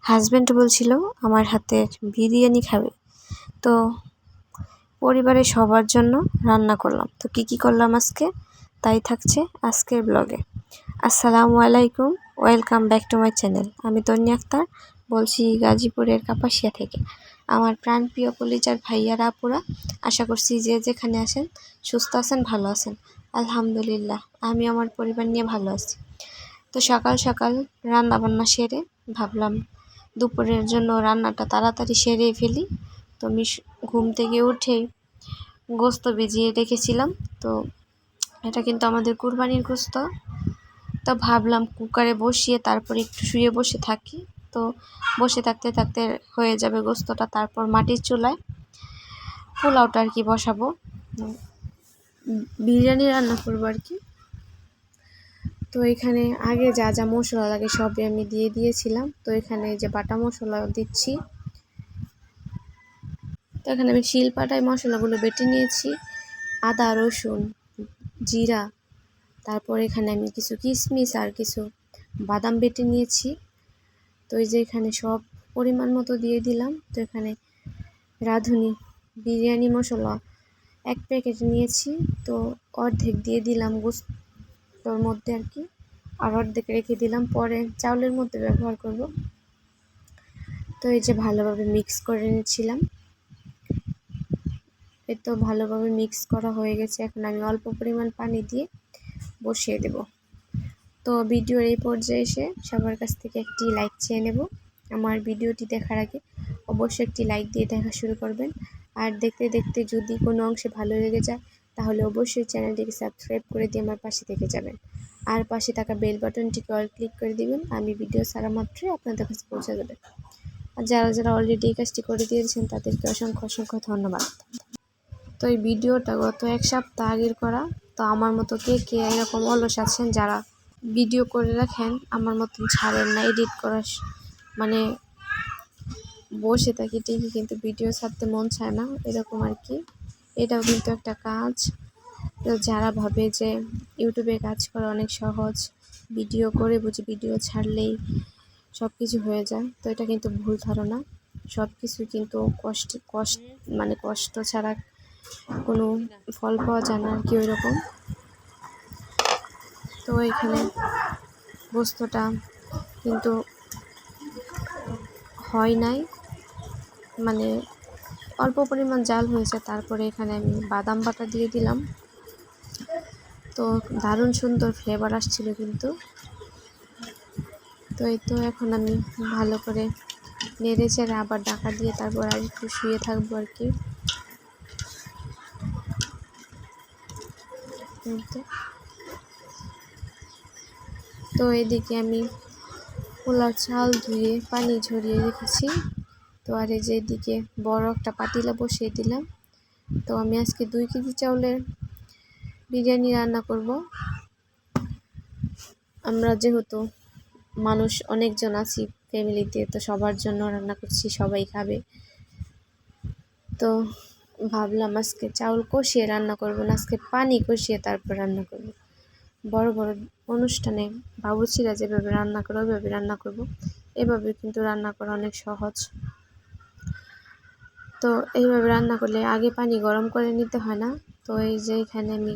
Husband বলছিল আমার হাতের বিরিয়ানি খাবে। তো পরিবারের সবার জন্য রান্না করলাম। তো কি করলাম আজকে তাই থাকছে আজকের ব্লগে। আসসালামু আলাইকুম, welcome back to my channel. আমি তন্নি আক্তার বলছি গাজীপুরের কাপাসিয়া থেকে। আমার প্রাণপ্রিয় কলিজার ভাইয়ারা আপুরা, আশা করছি যে যেখানে আছেন সুস্থ আছেন, ভালো আছেন। আলহামদুলিল্লাহ আমি আমার পরিবার নিয়ে ভালো আছি। তো সকাল সকাল রান্না বান্না সেরে ভাবলাম দুপুরের জন্য রান্নাটা তাড়াতাড়ি সেরে ফেলি। তো আমি ঘুম থেকে উঠেই গোস্ত ভিজিয়ে রেখেছিলাম। তো এটা কিন্তু আমাদের কুরবানির গোস্ত। তো ভাবলাম কুকারে বসিয়ে তারপর একটু শুয়ে বসে থাকি। তো বসে থাকতে থাকতে হয়ে যাবে গোস্তটা। তারপর মাটির চুলায় পোলাওটা আর কি বসাবো, বিরিয়ানি রান্না করবো আর কি। তো এখানে আগে যা যা মশলা লাগে সবই আমি দিয়ে দিয়েছিলাম। তো এখানে যে বাটা মশলা দিচ্ছি, তো এখানে আমি শিলপাটায় মশলাগুলো বেটে নিয়েছি, আদা রসুন জিরা, তারপর এখানে আমি কিছু কিশমিশ আর কিছু বাদাম বেটে নিয়েছি। তো এই যে এখানে সব পরিমাণ মতো দিয়ে দিলাম। তো এখানে রাঁধুনি বিরিয়ানি মশলা 1 প্যাকেট নিয়েছি। তো অর্ধেক দিয়ে দিলাম গোস্তর মধ্যে আর কি, আর অর্ধেক রেখে দিলাম, পরে চাউলের মধ্যে ব্যবহার করব। তো এই যে ভালোভাবে মিক্স করে নিচ্ছিলাম। এই তো ভালোভাবে মিক্স করা হয়ে গেছে। এখন আমি অল্প পরিমাণ পানি দিয়ে বসিয়ে দেব। তো ভিডিওর এই পর্যায়ে এসে সবার কাছ থেকে একটি লাইক চেয়ে নেব। আমার ভিডিওটি দেখার আগে অবশ্যই একটি লাইক দিয়ে দেখা শুরু করবেন। আর দেখতে দেখতে যদি কোনো অংশে ভালো লেগে যায় তাহলে অবশ্যই চ্যানেলটিকে সাবস্ক্রাইব করে দিয়ে আমার পাশে থেকে যাবেন। আর পাশে থাকা বেল বাটনটিকে অল ক্লিক করে দিবেন। আমি ভিডিও ছাড়া মাত্রই আপনাদের কাছে পৌঁছে যাবে। আর যারা অলরেডি এই কাজটি করে দিয়েছেন তাদেরকে অসংখ্য ধন্যবাদ। তো এই ভিডিওটা গত 1 সপ্তাহ আগের করা। তো আমার মতো কে এরকম অলস আছেন যারা ভিডিও করে রাখেন, আমার মতন ছাড়েন না, এডিট করা মানে বসে থাকি ঠিকই কিন্তু ভিডিও ছাড়তে মন চায় না, এরকম আর কি। এটাও কিন্তু একটা কাজ। তো যারা ভাবে যে ইউটিউবে কাজ করা অনেক সহজ, ভিডিও করে বুঝি ভিডিও ছাড়লেই সব কিছু হয়ে যায়, তো এটা কিন্তু ভুল ধারণা। সব কিছু কিন্তু কষ্ট ছাড়া কোনো ফল পাওয়া যায় না আর কি, ওইরকম। তো এখানে গোস্তটা কিন্তু হয় নাই, মানে অল্প পরিমাণ জাল হয়েছে। তারপরে এখানে আমি বাদাম বাটা দিয়ে দিলাম। তো দারুণ সুন্দর ফ্লেভার আসছিল কিন্তু। তো এই তো এখন আমি ভালো করে নেড়ে চেড়ে আবার ঢাকা দিয়ে তারপর আর একটু শুয়ে থাকবো আর কি। তো এদিকে আমি পোলাও চাল ধুয়ে পানি ঝরিয়ে রেখেছি। তো আর এই যে এদিকে বড় একটা পাতিলা বসিয়ে দিলাম। তো আমি আজকে 2 কেজি চাউলের বিরিয়ানি রান্না করব। আমরা যেহেতু মানুষ অনেকজন আছি ফ্যামিলিতে, তো সবার জন্য রান্না করছি, সবাই খাবে। তো ভাবলাম আজকে চাউল কষিয়ে রান্না করব না, আজকে পানি কষিয়ে তারপর রান্না করব। বড় বড় অনুষ্ঠানে বাবুর্চিরা যেভাবে রান্না করে ওইভাবে রান্না করব। এভাবে কিন্তু রান্না করা অনেক সহজ। তো এইভাবে রান্না করলে আগে পানি গরম করে নিতে হয় না। তো এই যে এখানে আমি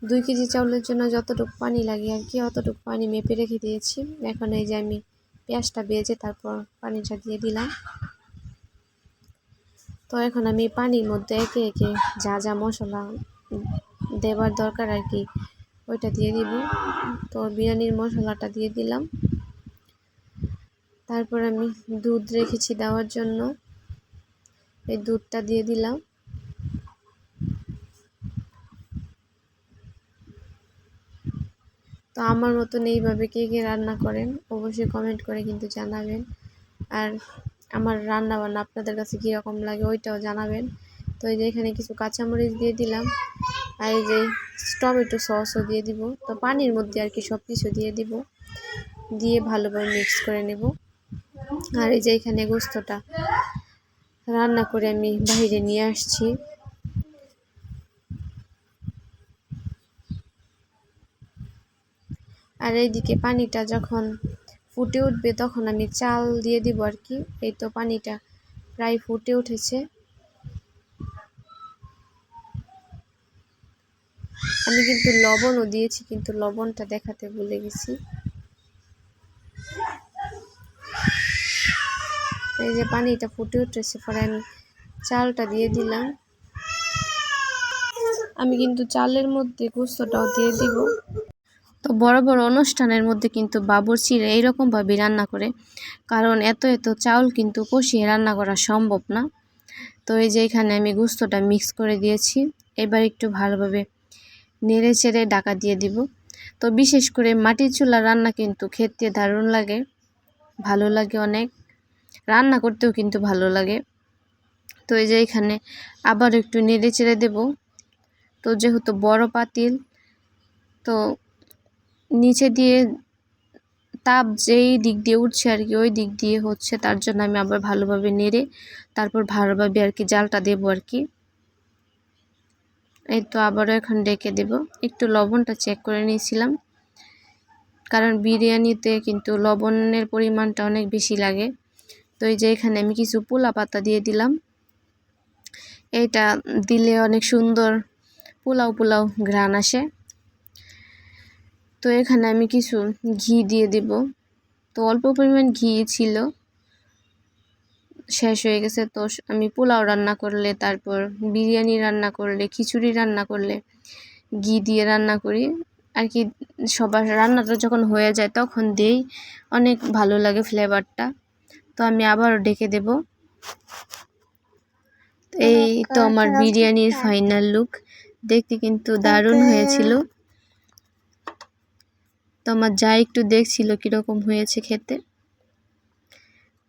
2 কেজি চাউলের জন্য যতটুকু পানি লাগে আর কি, অতটুকু পানি মেপে রেখে দিয়েছি। এখন এই যে আমি পেঁয়াজটা ভেজে তারপর পানিটা দিয়ে দিলাম। তো এখন আমি পানির মধ্যে একে একে যা যা মশলা দেওয়ার দরকার আর কি ওইটা দিয়ে দিব। তো বিরিয়ানির মশলাটা দিয়ে দিলাম। তারপর আমি দুধ রেখেছি দেওয়ার জন্য, এই দুধটা দিয়ে দিলাম। তো আমার মতন এইভাবে কে রান্না করেন অবশ্যই কমেন্ট করে কিন্তু জানাবেন। আর আমার রান্না বান্না আপনাদের কাছে কীরকম লাগে ওইটাও জানাবেন। তো এই যে এখানে কিছু কাঁচামরিচ দিয়ে দিলাম, আর এই যে টমেটো সসও দিয়ে দিব। তো পানির মধ্যে আর কি সব কিছু দিয়ে দিব, দিয়ে ভালোভাবে মিক্স করে নেব। আর এই যে এখানে গোস্তটা রান্না করে আমি বাইরে নিয়ে আসছি। আর এইদিকে পানিটা যখন ফুটে উঠবে তখন আমি চাল দিয়ে দিব আর কি। এই তো পানিটা প্রায় ফুটে উঠেছে। আমি কিন্তু লবণও দিয়েছি, কিন্তু লবণটা দেখাতে ভুলে গেছি। এই যে পানিটা ফুটে উঠেছে, পরে আমি চালটা দিয়ে দিলাম। আমি কিন্তু চালের মধ্যে গোস্তটাও দিয়ে দিব। তো বড় বড় অনুষ্ঠানের মধ্যে কিন্তু বাবুর্চিরা এইরকমভাবে রান্না করে, কারণ এত এত চাউল কিন্তু কষিয়ে রান্না করা সম্ভব না। তো এই যে এখানে আমি গোস্তটা মিক্স করে দিয়েছি। এবার একটু ভালোভাবে নেড়ে চেড়ে ঢাকা দিয়ে দিব। তো বিশেষ করে মাটির চুলার রান্না কিন্তু খেতে দারুণ লাগে, ভালো লাগে অনেক, রান্না করতেও কিন্তু ভালো লাগে। তো এই যে এখানে আবার একটু নেড়ে চেড়ে দেব। তো যেহেতু বড় পাতিল, তো নিচে দিয়ে তাপ যেই দিক দিয়ে উঠছে আর কি ওই দিক দিয়ে হচ্ছে, তার জন্য আমি আবার ভালোভাবে নেড়ে তারপর ভালোভাবে আর কি জালটা দেবো আর কি। এই তো আবারও এখন ডেকে দেব। একটু লবণটা চেক করে নিয়েছিলাম, কারণ বিরিয়ানিতে কিন্তু লবণের পরিমাণটা অনেক বেশি লাগে। তো এই যে এখানে আমি কিছু পুলা পাতা দিয়ে দিলাম। এইটা দিলে অনেক সুন্দর পোলাও পোলাও ঘ্রাণ আসে। তো এখানে আমি কিছু ঘি দিয়ে দিব। তো অল্প পরিমাণ ঘি ছিল, শেষ হয়ে গেছে। তো আমি পোলাও রান্না করলে, তারপর বিরিয়ানি রান্না করলে, খিচুড়ি রান্না করলে ঘি দিয়ে রান্না করি আর কি। সবার রান্নাটা যখন হয়ে যায় তখন দিই, অনেক ভালো লাগে ফ্লেভারটা। তো আমি আবারও ডেকে দেব। এই তো আমার বিরিয়ানির ফাইনাল লুক, দেখতে কিন্তু দারুণ হয়েছিল। তো আমার যা একটু দেখছিল কীরকম হয়েছে খেতে।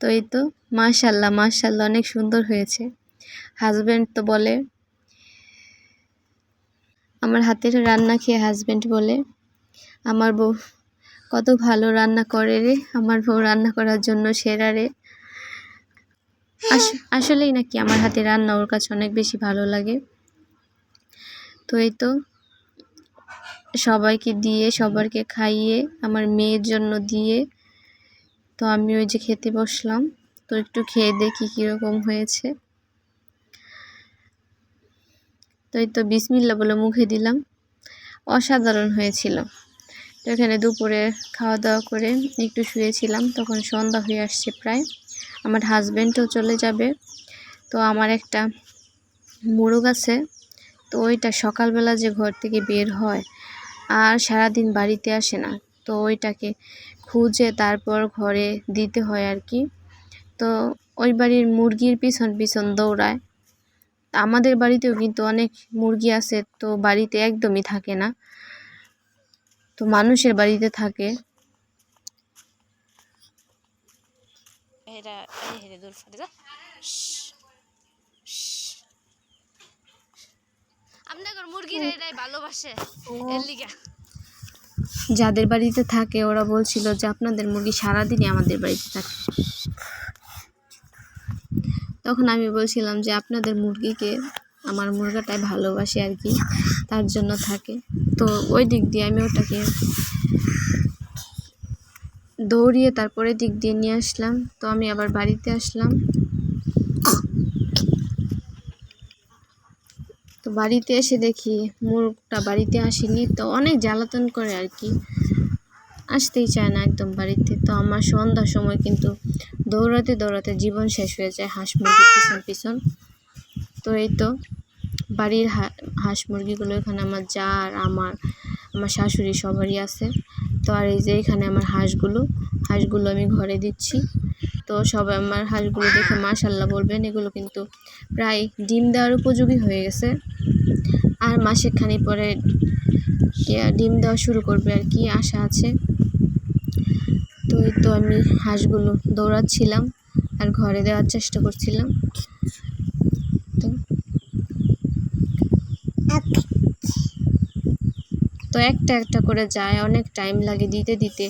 তো এই তো মাশাল্লাহ মাশাল্লাহ অনেক সুন্দর হয়েছে। হাজব্যান্ড তো বলে, আমার হাতের রান্না খেয়ে হাজব্যান্ড বলে, আমার বউ কত ভালো রান্না করে রে, আমার বউ রান্না করার জন্য সেরা রে। আসলেই নাকি আমার হাতে রান্না ওর কাছে অনেক বেশি ভালো লাগে। তো এই তো সবাইকে দিয়ে, সবাইকে খাইয়ে, আমার মেয়ের জন্য দিয়ে, তো আমি ওই যে খেতে বসলাম। তো একটু খেয়ে দেখি কীরকম হয়েছে। তো এই তো বিসমিল্লাহ বলে মুখে দিলাম, অসাধারণ হয়েছিল। তো এখানে দুপুরে খাওয়া দাওয়া করে একটু শুয়েছিলাম, তখন সন্ধ্যা হয়ে আসছে প্রায়, আমার হাজব্যান্ডও চলে যাবে। তো আমার একটা মোরগ আছে, তো ওইটা সকালবেলা যে ঘর থেকে বের হয় আর সারাদিন বাড়িতে আসে না, তো ওইটাকে খুঁজে তারপর ঘরে দিতে হয় আর কি। তো ওই বাড়ির মুরগির পিছন পিছন দৌড়ায়। আমাদের বাড়িতেও কিন্তু অনেক মুরগি আছে, তো বাড়িতে একদমই থাকে না, তো মানুষের বাড়িতে থাকে। যাদের বাড়িতে থাকে ওরা বলছিল যে আপনাদের মুরগি সারাদিনই আমাদের বাড়িতে থাকে। তখন আমি বলছিলাম যে আপনাদের মুরগিকে আমার মুরগাটাই ভালোবাসে আর কি, তার জন্য থাকে। তো ওই দিক দিয়ে আমি ওটাকে দৌড়িয়ে তারপরে দিক দিয়ে নিয়ে আসলাম। তো আমি আবার বাড়িতে আসলাম। তো বাড়িতে এসে দেখি মুরগটা বাড়িতে আসেনি, তো অনেক জ্বালাতন করে আর কি, আসতেই চায় না একদম বাড়িতে। তো আমার সন্ধ্যার সময় কিন্তু দৌড়াতে দৌড়াতে জীবন শেষ হয়ে যায় হাঁস মুরগির পিছন পিছন। তো এই তো বাড়ির হাঁস মুরগিগুলো এখানে আমার যা আর আমার শাশুড়ি সবারই আছে। তো আর এই যে এখানে আমার হাঁসগুলো আমি ঘরে দিচ্ছি। তো সবাই আমার হাঁসগুলো দেখে মাশাল্লাহ বলবেন, এগুলো কিন্তু প্রায় ডিম দেওয়ার উপযোগী হয়ে গেছে, আর মাসেখানি পরে ডিম দেওয়া শুরু করবে আর কি, আশা আছে। তো এই তো আমি হাঁসগুলো দৌড়াচ্ছিলাম আর ঘরে দেওয়ার চেষ্টা করছিলাম। তো একটা একটা করে যায়, অনেক টাইম লাগে দিতে দিতে,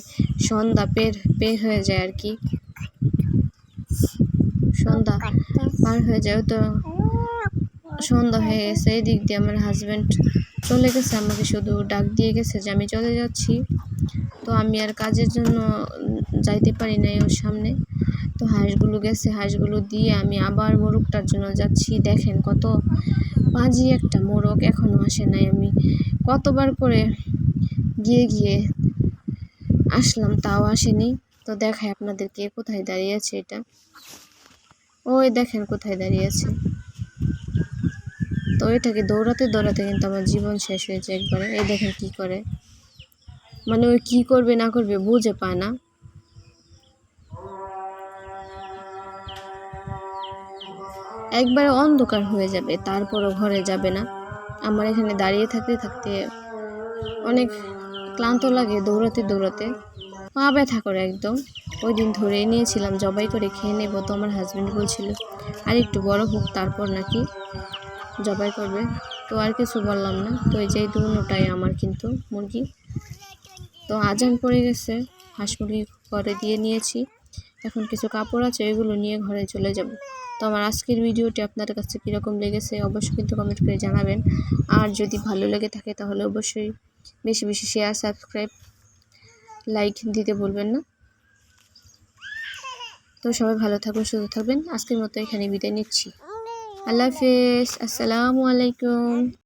সন্ধ্যা পের হয়ে যায় আর কি, সন্ধ্যা পার হয়ে যায়। তো সন্ধ্যা হয়ে গেছে, এই দিক দিয়ে আমার হাজব্যান্ড চলে গেছে, আমাকে শুধু ডাক দিয়ে গেছে যে আমি চলে যাচ্ছি। তো আমি আর কাজের জন্য যাইতে পারি নাই ওর সামনে। তো হাঁসগুলো গেছে, হাঁসগুলো দিয়ে আমি আবার মোরগটার জন্য যাচ্ছি। দেখেন কত পাজি একটা মোরগ, এখনও আসে নাই। আমি কতবার করে গিয়ে গিয়ে আসলাম, তাও আসেনি। তো দেখাই আপনাদেরকে কোথায় দাঁড়িয়ে আছে এটা। ওই দেখেন কোথায় দাঁড়িয়ে আছে। তো এটাকে দৌড়াতে দৌড়াতে কিন্তু আমার জীবন শেষ হয়েছে একবারে। এই দেখেন কি করে, মানে ওই কি করবে না করবে বুঝে পায় না। একবারে অন্ধকার হয়ে যাবে, তারপরও ঘরে যাবে না। আমার এখানে দাঁড়িয়ে থাকতে থাকতে অনেক ক্লান্ত লাগে, দৌড়াতে দৌড়াতে পা ব্যথা করে একদম। ওই দিন ধরেই নিয়েছিলাম জবাই করে খেয়ে নেবো, তো আমার হাজব্যান্ড বলছিল আর একটু বড় হোক তারপর নাকি জবাই করবে। তো আর কিছু বললাম না। তো এই যে দুটোটাই আমার কিন্তু মুরগি। তো আজান পড়ে গেছে, হাঁস মুরগি ঘরে দিয়ে নিয়েছি। এখন কিছু কাপড় আছে, এগুলো নিয়ে ঘরে চলে যাব। তো আমার আজকের ভিডিওটি আপনাদের কাছে কীরকম লেগেছে অবশ্যই কিন্তু কমেন্ট করে জানাবেন। আর যদি ভালো লেগে থাকে তাহলে অবশ্যই বেশি বেশি শেয়ার, সাবস্ক্রাইব, লাইক দিতে ভুলবেন না। তো সবাই ভালো থাকবেন, সুস্থ থাকবেন। আজকের মতো এখানে বিদায় নিচ্ছি। আল্লাহ হাফেজ, আসসালামু আলাইকুম।